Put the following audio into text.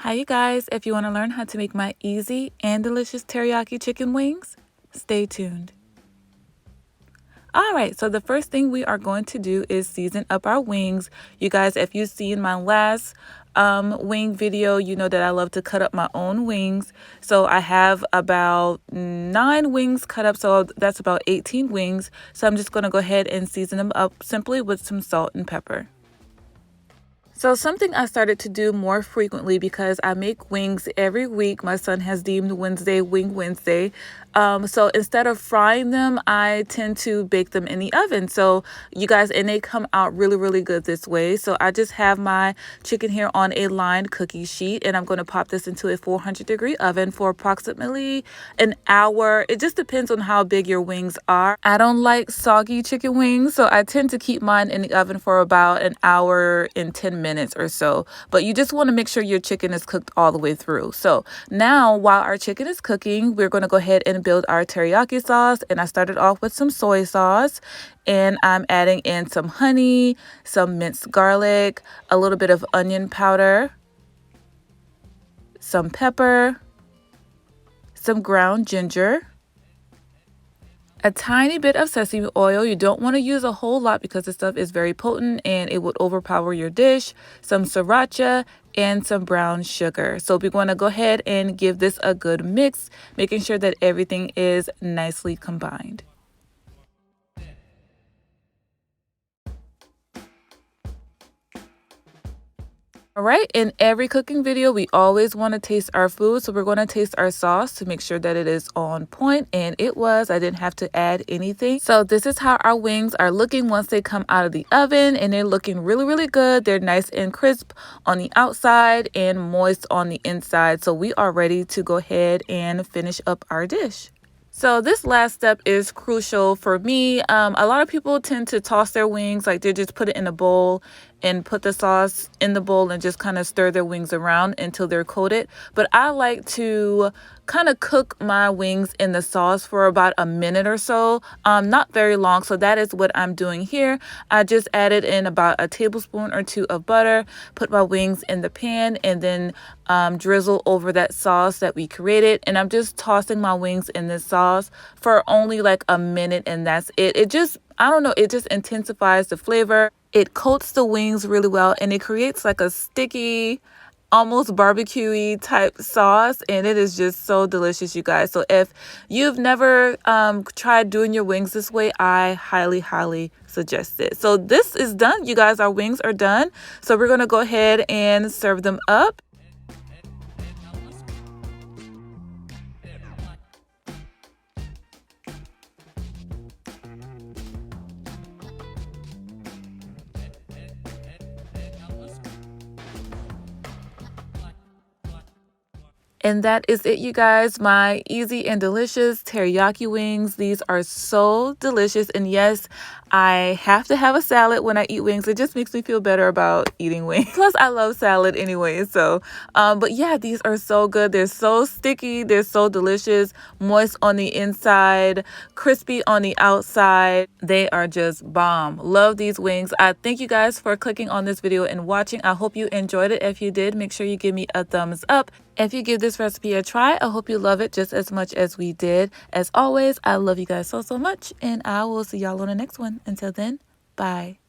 Hi you guys, if you want to learn how to make my easy and delicious teriyaki chicken wings, stay tuned. Alright, so the first thing we are going to do is season up our wings. You guys, if you've seen my last wing video, you know that I love to cut up my own wings. So I have about 9 wings cut up, so that's about 18 wings. So I'm just going to go ahead and season them up simply with some salt and pepper. So something I started to do more frequently because I make wings every week. My son has deemed Wednesday Wing Wednesday. So instead of frying them, I tend to bake them in the oven. So you guys, and they come out really, really good this way. So I just have my chicken here on a lined cookie sheet, and I'm going to pop this into a 400-degree oven for approximately an hour. It just depends on how big your wings are. I don't like soggy chicken wings, so I tend to keep mine in the oven for about an hour and 10 minutes or so. But you just want to make sure your chicken is cooked all the way through. So now while our chicken is cooking, we're going to go ahead and build our teriyaki sauce. And I started off with some soy sauce, and I'm adding in some honey, some minced garlic, a little bit of onion powder, some pepper, some ground ginger, a tiny bit of sesame oil. You don't want to use a whole lot because this stuff is very potent and it would overpower your dish. Some sriracha and some brown sugar. So we're going to go ahead and give this a good mix, making sure that everything is nicely combined. All right, in every cooking video, we always want to taste our food. So we're going to taste our sauce to make sure that it is on point. And it was. I didn't have to add anything. So this is how our wings are looking once they come out of the oven. And they're looking really, really good. They're nice and crisp on the outside and moist on the inside. So we are ready to go ahead and finish up our dish. So this last step is crucial for me. A lot of people tend to toss their wings, like they just put it in a bowl and put the sauce in the bowl and just kind of stir their wings around until they're coated. But I like to kind of cook my wings in the sauce for about a minute or so, not very long. So that is what I'm doing here. I just added in about a tablespoon or 2 of butter, put my wings in the pan, and then drizzle over that sauce that we created. And I'm just tossing my wings in this sauce for only like a minute, and that's it. It just, I don't know, it just intensifies the flavor. It coats the wings really well, and it creates like a sticky, almost barbecue-y type sauce, and it is just so delicious, you guys. So if you've never tried doing your wings this way, I highly suggest it. So this is done, you guys. Our wings are done. So we're gonna go ahead and serve them up. And that is it, you guys. My easy and delicious teriyaki wings. These are so delicious. And yes, I have to have a salad when I eat wings. It just makes me feel better about eating wings. Plus, I love salad anyway. So, but yeah, these are so good. They're so sticky. They're so delicious. Moist on the inside, crispy on the outside. They are just bomb. Love these wings. I thank you guys for clicking on this video and watching. I hope you enjoyed it. If you did, make sure you give me a thumbs up. If you give this recipe a try, I hope you love it just as much as we did. As always, I love you guys so much, and I will see y'all on the next one. Until then, bye.